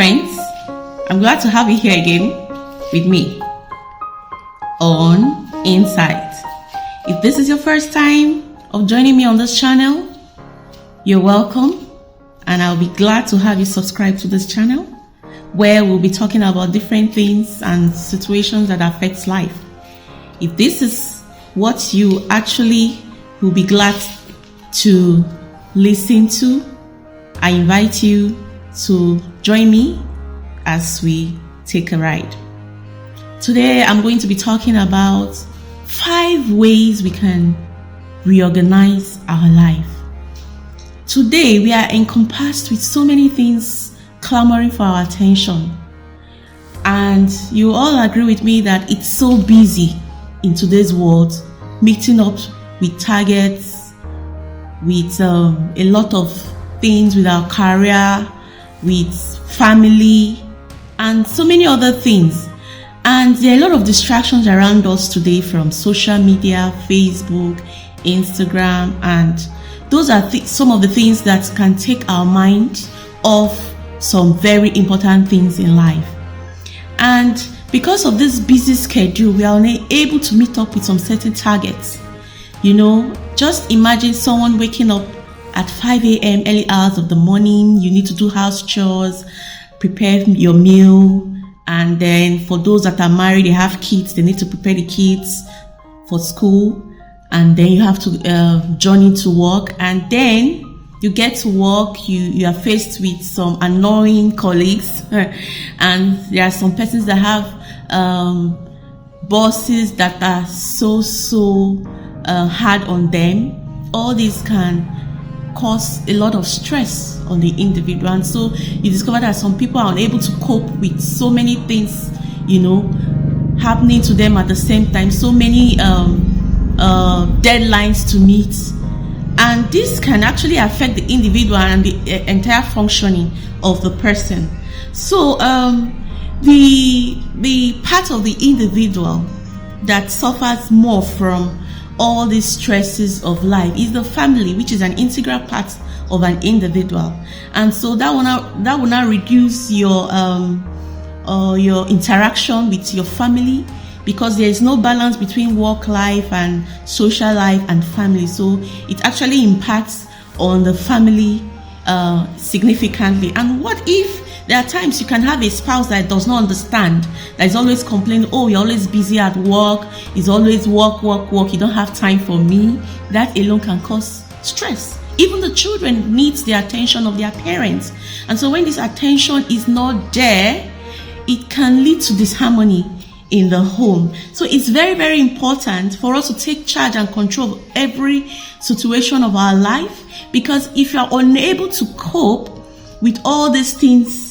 strengths. I'm glad to have you here again with me on Insight. If this is your first time of joining me on this channel, you're welcome, and I'll be glad to have you subscribe to this channel where we'll be talking about different things and situations that affect life. If this is what you actually will be glad to listen to, I invite you to join me as we take a ride. Today I'm going to be talking about 5 ways we can reorganize our life. Today we are encompassed with so many things clamoring for our attention, and you all agree with me that it's so busy in today's world, meeting up with targets, with a lot of things, with our career, with family, and so many other things. And there are a lot of distractions around us today from social media, Facebook, Instagram, and those are some of the things that can take our mind off some very important things in life. And because of this busy schedule, we are unable to meet up with some certain targets. Just imagine someone waking up at 5 a.m. early hours of the morning. You need to do house chores, prepare your meal, and then for those that are married, they have kids, they need to prepare the kids for school, and then you have to journey to work, and then you get to work, you are faced with some annoying colleagues and there are some persons that have bosses that are so hard on them. All these can cause a lot of stress on the individual, and so you discover that some people are unable to cope with so many things happening to them at the same time, so many deadlines to meet, and this can actually affect the individual and the entire functioning of the person. So the part of the individual that suffers more from all these stresses of life is the family, which is an integral part of an individual. And so that will not reduce your interaction with your family, because there is no balance between work life and social life and family. So it actually impacts on the family significantly. And what if there are times you can have a spouse that does not understand, that is always complaining, oh, you're always busy at work, it's always work, you don't have time for me. That alone can cause stress. Even the children need the attention of their parents. And so when this attention is not there, it can lead to disharmony in the home. So it's very, very important for us to take charge and control of every situation of our life, because if you are unable to cope with all these things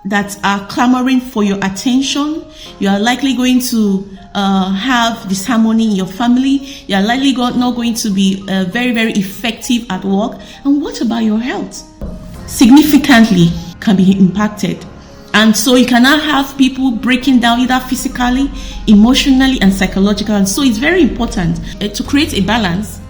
that are clamoring for your attention, you are likely going to have disharmony in your family. You are likely not going to be very, very effective at work. And what about your health? Significantly can be impacted. And so you cannot have people breaking down either physically, emotionally, and psychologically. And so it's very important to create a balance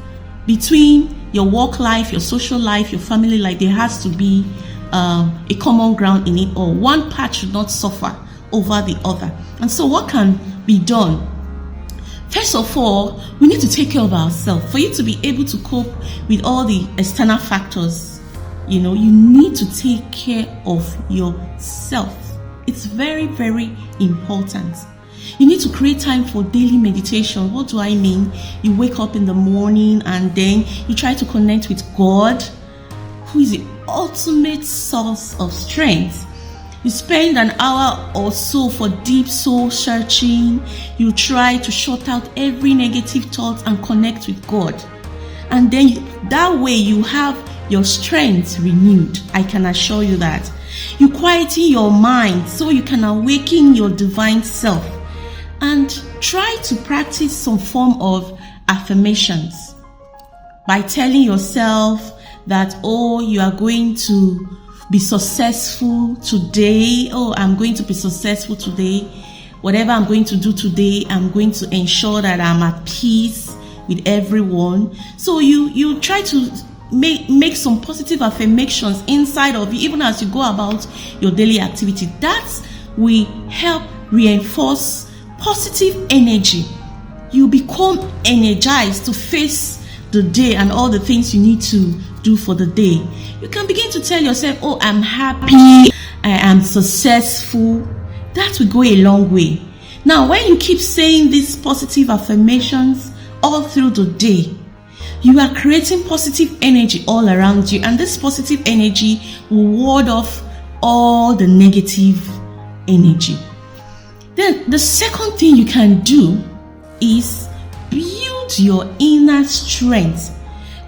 between your work life, your social life, your family life. There has to be a common ground in it all. One part should not suffer over the other. And so what can be done? First of all, we need to take care of ourselves. For you to be able to cope with all the external factors, you need to take care of yourself. It's very, very important. You need to create time for daily meditation. What do I mean? You wake up in the morning and then you try to connect with God, who is the ultimate source of strength. You spend an hour or so for deep soul searching. You try to shut out every negative thought and connect with God. And then that way you have your strength renewed. I can assure you that. You quieten your mind so you can awaken your divine self. And try to practice some form of affirmations by telling yourself that, oh, you are going to be successful today. Oh, I'm going to be successful today. Whatever I'm going to do today, I'm going to ensure that I'm at peace with everyone. So you try to make some positive affirmations inside of you, even as you go about your daily activity. That will help reinforce positive energy. You become energized to face the day and all the things you need to do for the day. You can begin to tell yourself, oh, I'm happy, I am successful. That will go a long way. Now, when you keep saying these positive affirmations all through the day, you are creating positive energy all around you, and this positive energy will ward off all the negative energy. Then the second thing you can do is build your inner strength.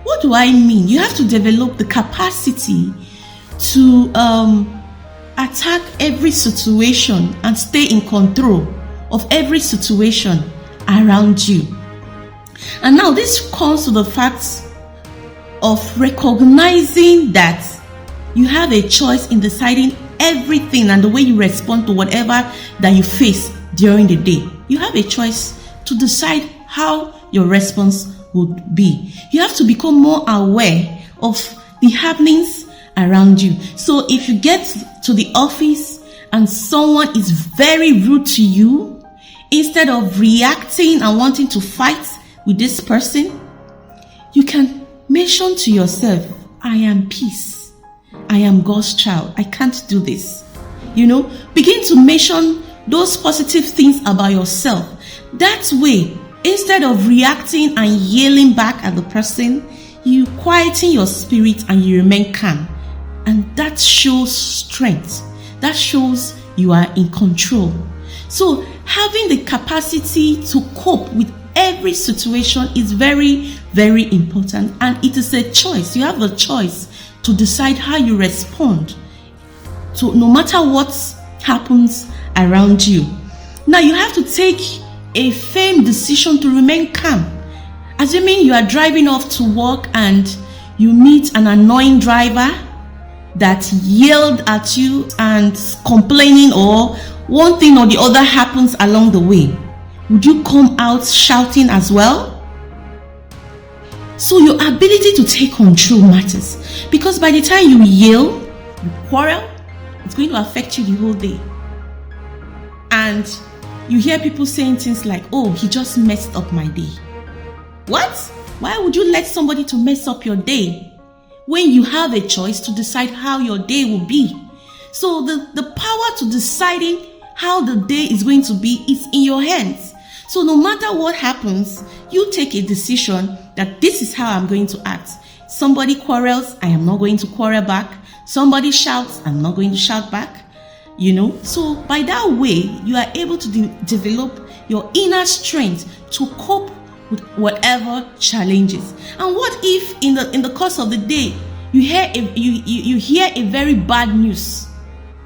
What do I mean? You have to develop the capacity to attack every situation and stay in control of every situation around you. And now this comes to the fact of recognizing that you have a choice in deciding everything and the way you respond to whatever that you face during the day. You have a choice to decide how your response would be. You have to become more aware of the happenings around you. So if you get to the office and someone is very rude to you, instead of reacting and wanting to fight with this person, you can mention to yourself, I am peace. I am God's child. I can't do this. Begin to mention those positive things about yourself. That way, instead of reacting and yelling back at the person, you quieten your spirit and you remain calm. And that shows strength. That shows you are in control. So having the capacity to cope with every situation is very, very important. And it is a choice. You have a choice to decide how you respond to no matter what happens around you. Now you have to take a firm decision to remain calm. Assuming you are driving off to work and you meet an annoying driver that yelled at you and complaining, or one thing or the other happens along the way, would you come out shouting as well? So your ability to take control matters, because by the time you yell, you quarrel, it's going to affect you the whole day. And you hear people saying things like, oh, he just messed up my day. What? Why would you let somebody to mess up your day when you have a choice to decide how your day will be? So the power to deciding how the day is going to be is in your hands. So no matter what happens, you take a decision that this is how I'm going to act. Somebody quarrels, I am not going to quarrel back. Somebody shouts, I'm not going to shout back. So by that way, you are able to develop your inner strength to cope with whatever challenges. And what if in the course of the day you hear a very bad news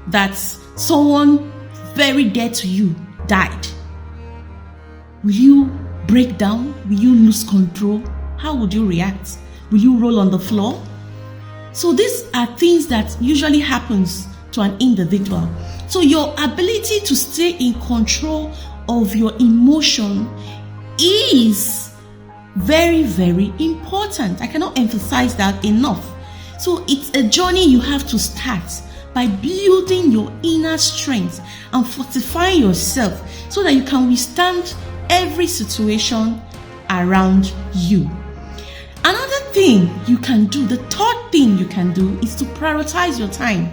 that someone very dear to you died? Will you break down? Will you lose control? How would you react? Will you roll on the floor? So these are things that usually happens to an individual. So your ability to stay in control of your emotion is very, very important. I cannot emphasize that enough. So it's a journey you have to start by building your inner strength and fortifying yourself so that you can withstand every situation around you. Another thing you can do, the third thing you can do, is to prioritize your time.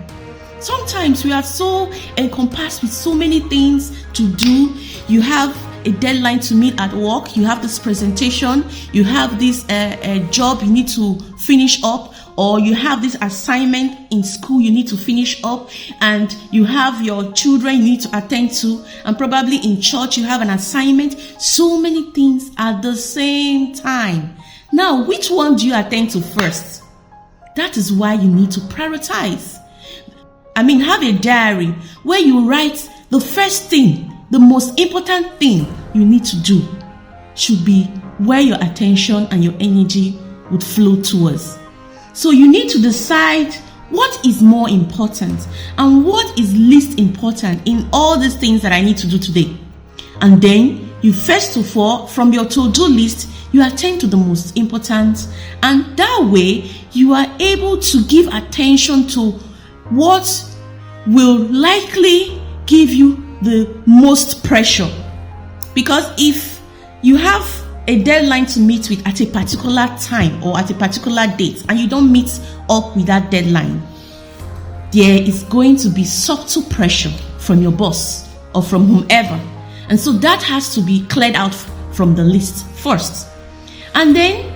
Sometimes we are so encompassed with so many things to do. You have a deadline to meet at work, you have this presentation, you have this job you need to finish up, or you have this assignment in school you need to finish up, and you have your children you need to attend to, and probably in church you have an assignment. So many things at the same time. Now, which one do you attend to first? That is why you need to prioritize. Have a diary where you write the first thing, the most important thing you need to do should be where your attention and your energy would flow towards. So you need to decide what is more important and what is least important in all these things that I need to do today. And then you first of all, from your to-do list, You attend to the most important, and that way you are able to give attention to what will likely give you the most pressure. Because if you have a deadline to meet with at a particular time or at a particular date and you don't meet up with that deadline, there is going to be subtle pressure from your boss or from whomever. And so that has to be cleared out from the list first. And then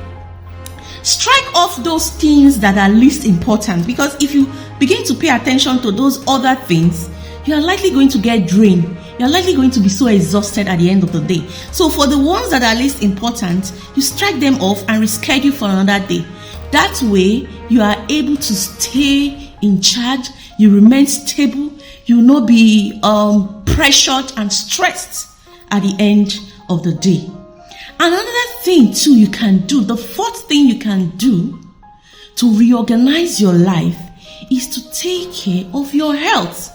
strike off those things that are least important, because if you begin to pay attention to those other things, you are likely going to get drained. You're likely going to be so exhausted at the end of the day. So for the ones that are least important, you strike them off and reschedule for another day. That way, you are able to stay in charge. You remain stable. You will not be pressured and stressed at the end of the day. Another thing too you can do, the fourth thing you can do to reorganize your life, is to take care of your health.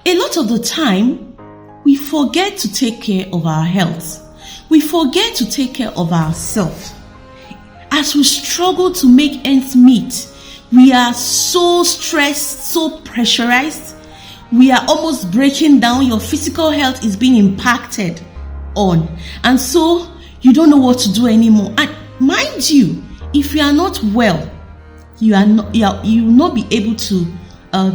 A lot of the time, we forget to take care of our health. We forget to take care of ourselves. As we struggle to make ends meet, we are so stressed, so pressurized. We are almost breaking down. Your physical health is being impacted on. And so, you don't know what to do anymore. And mind you, if you are not well, you will not be able to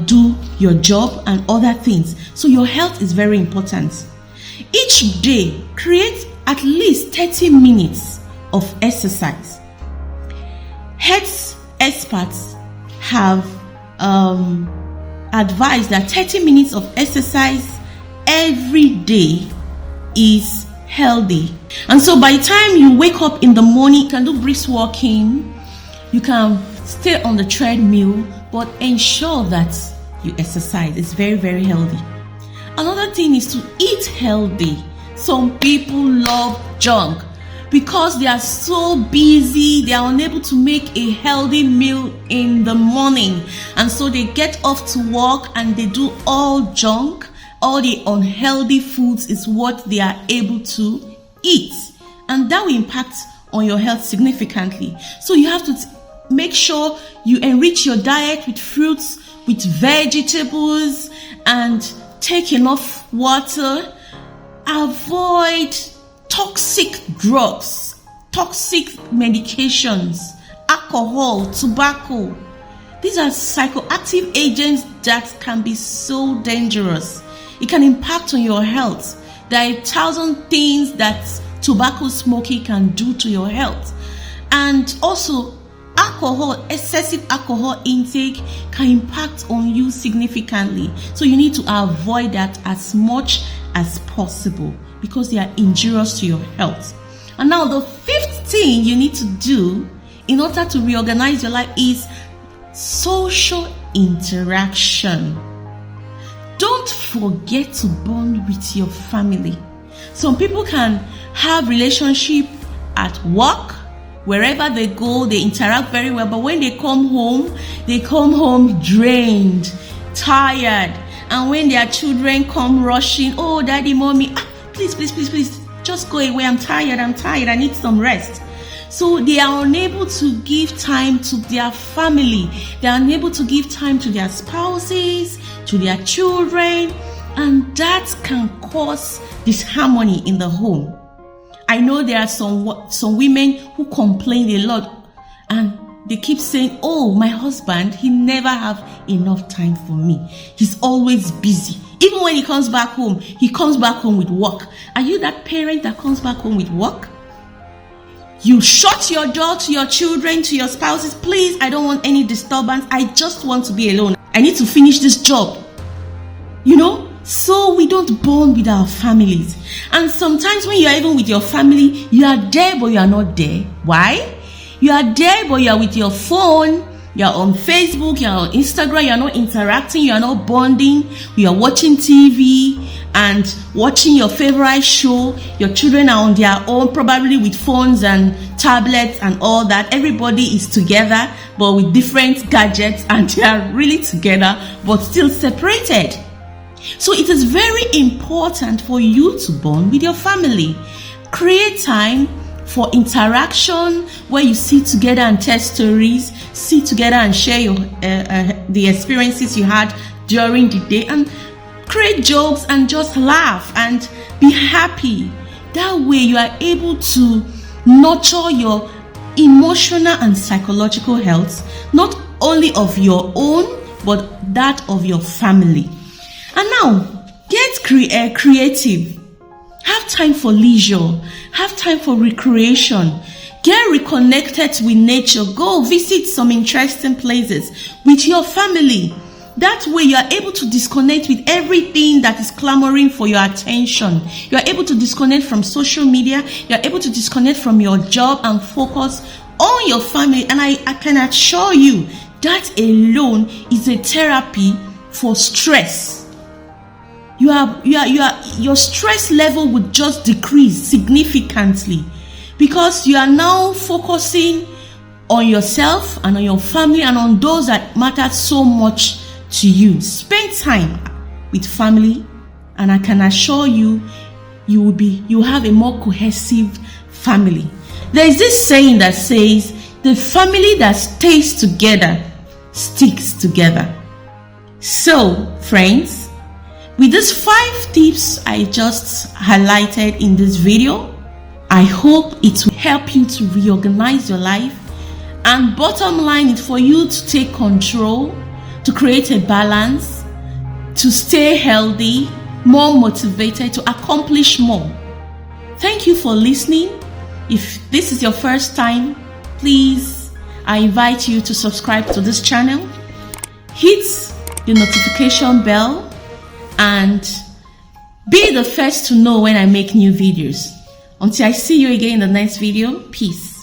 do your job and other things. So your health is very important. Each day, create at least 30 minutes of exercise. Health experts have advised that 30 minutes of exercise every day is healthy. And so by the time you wake up in the morning, you can do brisk walking, you can stay on the treadmill, but ensure that you exercise. It's very, very healthy. Another thing is to eat healthy. Some people love junk because they are so busy, they are unable to make a healthy meal in the morning. And so they get off to work and they do all junk. All the unhealthy foods is what they are able to eat. And that will impact on your health significantly. So you have to make sure you enrich your diet with fruits, with vegetables, and take enough water. Avoid toxic drugs, toxic medications, alcohol, tobacco. These are psychoactive agents that can be so dangerous. It can impact on your health. There are 1,000 things that tobacco smoking can do to your health. And also, alcohol, excessive alcohol intake can impact on you significantly. So you need to avoid that as much as possible because they are injurious to your health. And now the fifth thing you need to do in order to reorganize your life is social interaction. Don't forget to bond with your family. Some people can have relationship at work. Wherever they go, they interact very well. But when they come home drained, tired. And when their children come rushing, oh, daddy, mommy, please, just go away. I'm tired. I need some rest. So they are unable to give time to their family. They are unable to give time to their spouses, to their children. And that can cause disharmony in the home. I know there are some women who complain a lot and they keep saying, oh, my husband, he never have enough time for me. He's always busy. Even when he comes back home with work. Are you that parent that comes back home with work? You shut your door to your children, to your spouses. Please, I don't want any disturbance. I just want to be alone. I need to finish this job. So we don't bond with our families. And sometimes when you are even with your family, you are there but you are not there. Why? You are there but you are with your phone. You are on Facebook, you are on Instagram, you are not interacting, you are not bonding. You are watching TV and watching your favorite show. Your children are on their own, probably with phones and tablets and all that. Everybody is together but with different gadgets and they are really together but still separated. So it is very important for you to bond with your family. Create time for interaction where you sit together and tell stories, sit together and share your the experiences you had during the day, and create jokes and just laugh and be happy. That way you are able to nurture your emotional and psychological health, not only of your own but that of your family. And now get creative. Have time for leisure. Have time for recreation. Get reconnected with nature. Go visit some interesting places with your family. That way you are able to disconnect with everything that is clamoring for your attention. You are able to disconnect from social media. You are able to disconnect from your job and focus on your family. And I can assure you that alone is a therapy for stress. Your stress level would just decrease significantly because you are now focusing on yourself and on your family and on those that matter so much to you. Spend time with family, and I can assure you, you have a more cohesive family. There is this saying that says, the family that stays together sticks together. So, friends, with these 5 tips I just highlighted in this video, I hope it will help you to reorganize your life, and bottom line is for you to take control, to create a balance, to stay healthy, more motivated, to accomplish more. Thank you for listening. If this is your first time, please, I invite you to subscribe to this channel, hit the notification bell, and be the first to know when I make new videos. Until I see you again in the next video, peace.